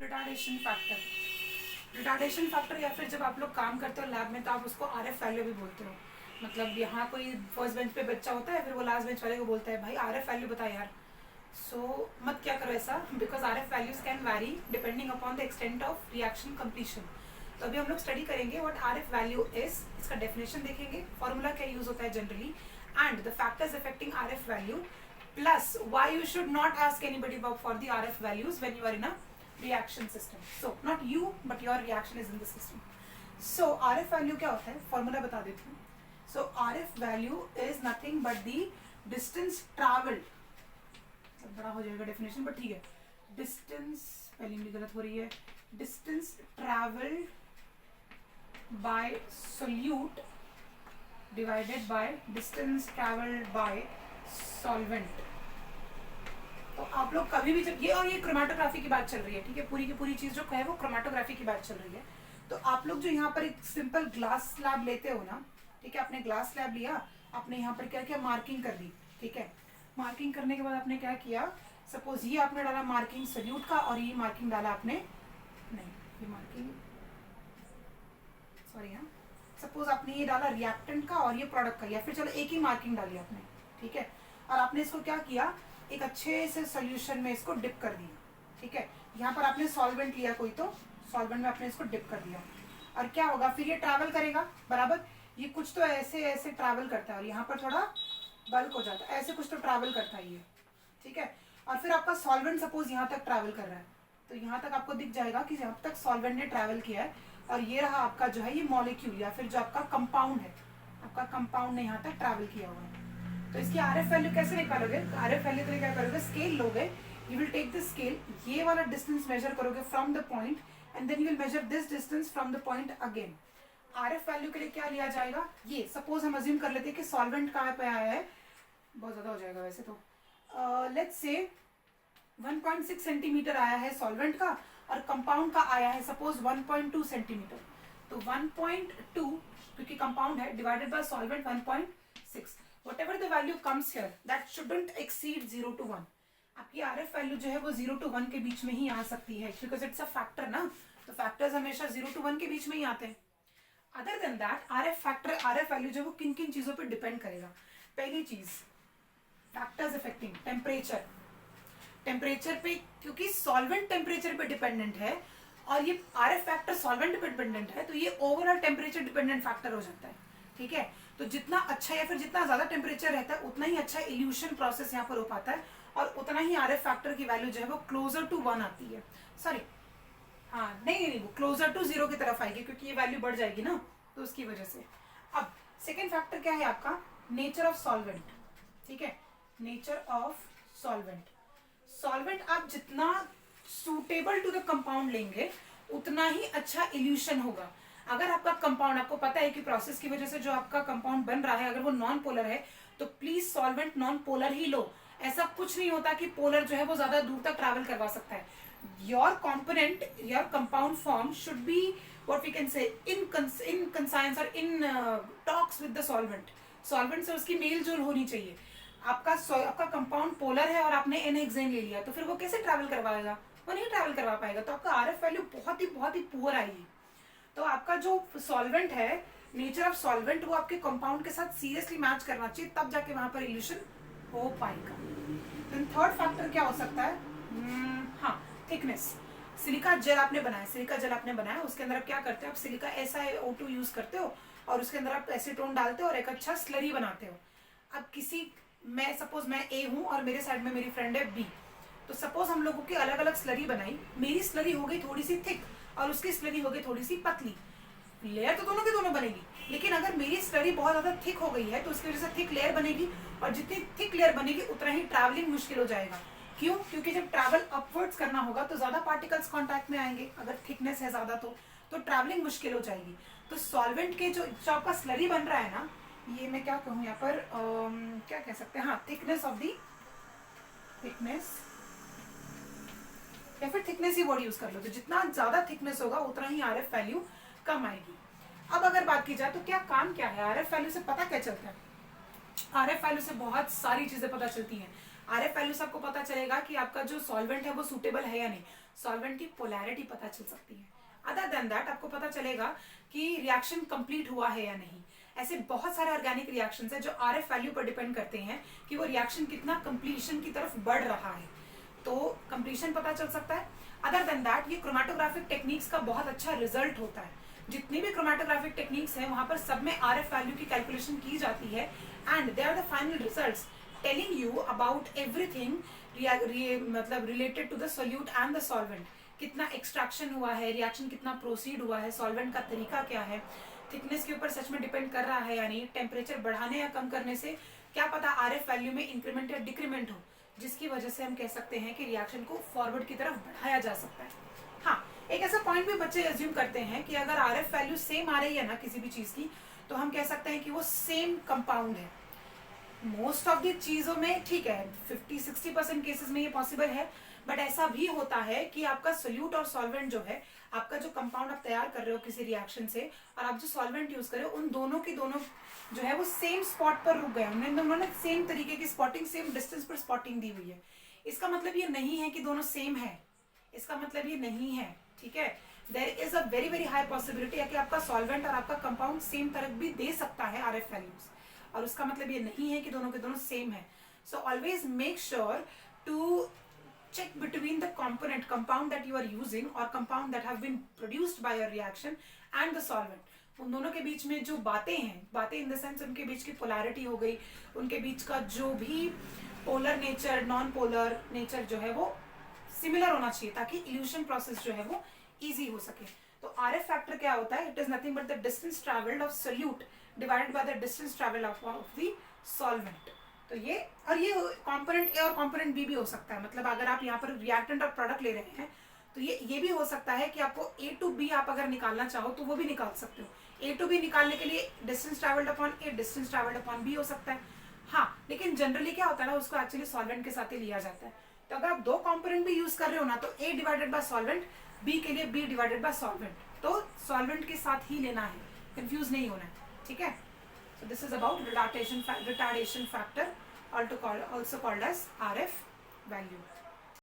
Retardation factor. Retardation factor या फिर जब आप लोग काम करते हो लैब में तो आप उसको RF वैल्यू भी बोलते हो। मतलब यहाँ कोई फर्स्ट बेंच पे बच्चा होता है, फिर वो लास्ट बेंच वाले को बोलता है भाई RF वैल्यू बता यार। सो मत क्या करो ऐसा, because RF values can vary depending upon the extent of reaction completion. तो अभी हम लोग स्टडी करेंगे व्हाट RF वैल्यू इज, इसका डेफिनेशन देखेंगे, फॉर्मूला क्या यूज होता है generally, and the factors affecting RF value, plus why you should not ask anybody about for the RF values when you are in a reaction system. So not you but your reaction is in the system. So RF value क्या होता है, formula बता देती हूँ. So RF value is nothing but the distance traveled. सब बड़ा हो जाएगा डेफिनेशन बट ठीक है. Distance स्पेलिंग भी गलत हो रही है. Distance traveled by solute divided by distance traveled by solvent. तो आप लोग कभी भी जब ये क्रोमेटोग्राफी की बात चल रही है, ठीक है, पूरी की पूरी चीज जो है वो क्रोमेटोग्राफी की बात चल रही है. तो आप लोग जो यहाँ पर एक सिंपल ग्लास स्लैब लेते हो ना, ठीक है, आपने ग्लास स्लैब लिया, आपने यहाँ पर क्या किया, मार्किंग कर दी, ठीक है. मार्किंग करने के बाद आपने क्या किया, सपोज ये आपने डाला मार्किंग सोल्यूट का और ये मार्किंग डाला आपने, नहीं ये मार्किंग सॉरी हाँ, सपोज आपने ये डाला रिएक्टेंट का और ये प्रोडक्ट का, या फिर चलो एक ही मार्किंग डाली आपने, ठीक है, और आपने इसको क्या किया, एक अच्छे से सोल्यूशन में इसको डिप कर दिया, ठीक है. यहाँ पर आपने सॉल्वेंट लिया कोई, तो सॉल्वेंट में आपने इसको डिप कर दिया, और क्या होगा, फिर ये ट्रैवल करेगा बराबर. ये कुछ तो ऐसे ऐसे ट्रैवल करता है और यहाँ पर थोड़ा बल्क हो जाता है, ऐसे कुछ तो ट्रैवल करता है ये, ठीक है. और फिर आपका सॉल्वेंट सपोज यहाँ तक ट्रैवल कर रहा है, तो यहाँ तक आपको दिख जाएगा कि यहाँ तक सॉल्वेंट ने ट्रैवल किया है, और ये रहा आपका जो है ये मॉलिक्यूल या फिर जो आपका कंपाउंड है, आपका कंपाउंड ने यहाँ तक ट्रैवल किया हुआ है. तो इसकी RF वैल्यू कैसे निकालोगे, RF वैल्यू के लिए क्या करोगे, स्केल लोगे, you will take the scale, ये वाला डिस्टेंस मेजर करोगे from the point, and then you will measure this distance from the point again. RF value के लिए क्या लिया जाएगा, ये सपोज हम अज्यूम कर लेते हैं कि सॉल्वेंट कहाँ पे आया है, बहुत ज्यादा हो जाएगा वैसे तो, लेट्स से 1.6 सेंटीमीटर आया है सॉल्वेंट का, और कंपाउंड का आया है सपोज 1.2 सेंटीमीटर. तो 1.2 क्योंकि कंपाउंड है divided by solvent 1.6, whatever the value comes here that shouldn't exceed 0 to 1. आपकी RF वैल्यू जो है वो 0 to 1 के बीच में ही आ सकती है, because it's a factor ना, तो फैक्टर्स हमेशा 0 to 1 के बीच में ही आते हैं. Other than that RF value जो वो किन किन चीजों पे डिपेंड करेगा. पहली चीज फैक्टर्स अफेक्टिंग टेम्परेचर पे, क्योंकि सॉल्वेंट टेम्परेचर पे डिपेंडेंट है और ये RF फैक्टर सॉल्वेंट पे डिपेंडेंट है, तो ये ओवरऑल टेम्परेचर डिपेंडेंट फैक्टर हो जाता है, ठीक है. तो जितना अच्छा या फिर जितना ज्यादा टेम्परेचर रहता है उतना ही अच्छा इल्यूशन प्रोसेस यहाँ पर हो पाता है, और उतना ही RF फैक्टर की वैल्यू जो है वो क्लोजर टू 1 आती है. सॉरी हाँ नहीं वो क्लोजर टू 0 की तरफ आएगी, क्योंकि ये वैल्यू बढ़ जाएगी ना, तो उसकी वजह से. अब सेकेंड फैक्टर क्या है आपका, नेचर ऑफ सॉल्वेंट, ठीक है. नेचर ऑफ सॉल्वेंट आप जितना सूटेबल टू द कंपाउंड लेंगे उतना ही अच्छा इल्यूशन होगा. अगर आपका कंपाउंड, आपको पता है कि प्रोसेस की वजह से जो आपका कंपाउंड बन रहा है अगर वो नॉन पोलर है, तो प्लीज सॉल्वेंट नॉन पोलर ही लो. ऐसा कुछ नहीं होता कि पोलर जो है वो ज्यादा दूर तक ट्रैवल करवा सकता है. Your component, your compound form should be what we can say in conscience और in talks with the solvent से उसकी मेल जोल होनी चाहिए. आपका कंपाउंड पोलर है और आपने n-हेक्सेन ले लिया, तो फिर वो कैसे ट्रैवल करवाएगा, वो नहीं ट्रैवल करवा पाएगा, तो आपका RF वैल्यू बहुत ही पुअर आएगी. तो आपका जो सॉल्वेंट है, नेचर ऑफ सॉल्वेंट, वो आपके कंपाउंड के साथ सीरियसली मैच करना चाहिए, तब जाके वहां पर इल्यूशन हो पाएगा. देन थर्ड फैक्टर क्या हो सकता है, हाँ थिकनेस. सिलिका जेल आपने बनाया, उसके अंदर आप क्या करते हो, आप सिलिका SiO2 यूज करते हो और उसके अंदर आप एसीटोन डालते हो और एक अच्छा स्लरी बनाते हो. अब मैं सपोज मैं A हूँ और मेरे साइड में मेरी फ्रेंड है B, तो सपोज हम लोगों की अलग अलग स्लरी बनाई, मेरी स्लरी हो गई थोड़ी सी थिक और उसकी स्लरी हो गई थोड़ी सी पतली. लेयर तो दोनों की दोनों बनेगी, लेकिन अगर मेरी स्लरी बहुत ज्यादा थिक हो गई है तो उसकी वजह से थिक लेयर बनेगी, और जितनी थिक लेयर बनेगी उतना ही ट्रैवलिंग मुश्किल हो जाएगा. क्यों, क्योंकि जब ट्रैवल अपवर्ड्स करना होगा तो ज्यादा पार्टिकल्स कांटेक्ट में आएंगे, अगर थिकनेस है ज्यादा तो ट्रैवलिंग मुश्किल हो जाएगी. तो सॉल्वेंट के जो आपका स्लरी बन रहा है ना, ये मैं क्या कहूँ यहाँ पर, क्या कह सकते हैं, हाँ थिकनेस या फिर थिकनेस ही वर्ड यूज कर लो. तो जितना ज्यादा थिकनेस होगा उतना ही RF वैल्यू कम आएगी. अब अगर बात की जाए तो काम क्या है, RF वैल्यू से पता क्या चलता है. RF वैल्यू से बहुत सारी चीजें पता चलती हैं. RF वैल्यू से आपको पता चलेगा कि आपका जो सॉल्वेंट है वो सूटेबल है या नहीं. सॉल्वेंट की पोलैरिटी पता चल सकती है। अदर देन दैट आपको पता चलेगा कि रिएक्शन कंप्लीट हुआ है या नहीं। ऐसे बहुत सारे ऑर्गेनिक रिएक्शंस है जो आरएफ वैल्यू पर डिपेंड करते हैं कि वो रिएक्शन कितना कंप्लीशन की तरफ बढ़ रहा है, तो कंप्लीशन पता चल सकता है। अदर देन दैट ये क्रोमेटोग्राफिक टेक्निक्स का बहुत अच्छा रिजल्ट होता है। जितनी भी क्रोमेटोग्राफिक टेक्निक्स हैं वहां पर सब में आरएफ वैल्यू की कैलकुलेशन की जाती है and they are the final results telling you about everything मतलब related to the solute and the solvent. कितना एक्सट्रैक्शन हुआ है, रिएक्शन कितना प्रोसीड हुआ है, सॉल्वेंट का तरीका क्या है, थिकनेस के ऊपर सच में डिपेंड कर रहा है यानी टेम्परेचर बढ़ाने या कम करने से क्या पता आरएफ वैल्यू में इंक्रीमेंट या डिक्रीमेंट हो, जिसकी वजह से हम कह सकते हैं कि रिएक्शन को फॉरवर्ड की तरफ बढ़ाया जा सकता है। हाँ, एक ऐसा पॉइंट भी बच्चे अज्यूम करते हैं कि अगर आरएफ वैल्यू सेम आ रही है ना किसी भी चीज की, तो हम कह सकते हैं कि वो सेम कंपाउंड है। मोस्ट ऑफ द चीजों में ठीक है, 50-60% केसेस में ये पॉसिबल है, बट ऐसा भी होता है कि आपका सोल्यूट और सॉल्वेंट जो है, आपका जो कंपाउंड आप तैयार कर रहे हो किसी रिएक्शन से और आप जो सॉल्वेंट यूज कर रहे हो, उन दोनों की दोनों जो है वो सेम स्पॉट पर रुक गए, उन्होंने सेम तरीके की स्पॉटिंग, सेम डिस्टेंस पर स्पॉटिंग दी हुई है। इसका मतलब ये नहीं है कि दोनों सेम है, इसका मतलब ये नहीं है, ठीक है। There is a very very high possibility कि आपका सॉल्वेंट और आपका कंपाउंड सेम तरह भी दे सकता है आरएफ वैल्यूज, और उसका मतलब ये नहीं है कि दोनों के दोनों सेम है। So always make sure to check between the compound that you are using or compound that have been produced by your reaction and the solvent। उन दोनों के बीच में जो बातें हैं, बातें इन द सेंस उनके बीच की पोलैरिटी हो गई, उनके बीच का जो भी polar nature, non polar nature जो है वो सिमिलर होना चाहिए ताकि इल्यूशन प्रोसेस जो है वो इजी हो सके। तो आरएफ फैक्टर क्या होता है? It is nothing but the distance travelled of solute divided by the distance travelled of the solvent. तो ये कंपोनेंट ए और कंपोनेंट बी भी हो सकता है, मतलब अगर आप यहाँ पर रिएक्टेंट और प्रोडक्ट ले रहे हैं तो ये भी हो सकता है कि आपको ए टू बी आप अगर निकालना चाहो तो वो भी निकाल सकते हो। ए टू बी निकालने के लिए डिस्टेंस ट्रैवल्ड अपॉन ए, डिस्टेंस ट्रैवल्ड अपॉन बी हो सकता है। हाँ, लेकिन जनरली क्या होता है ना, उसको एक्चुअली सॉल्वेंट के साथ ही लिया जाता है। तो अगर आप दो कंपोनेंट भी यूज कर रहे हो ना, तो ए डिवाइडेड बाय सॉल्वेंट, बी के लिए बी डिवाइडेड बाय सॉल्वेंट, तो सॉल्वेंट के साथ ही लेना है, कंफ्यूज नहीं होना है, ठीक है। So this is about retardation factor, also called as RF value.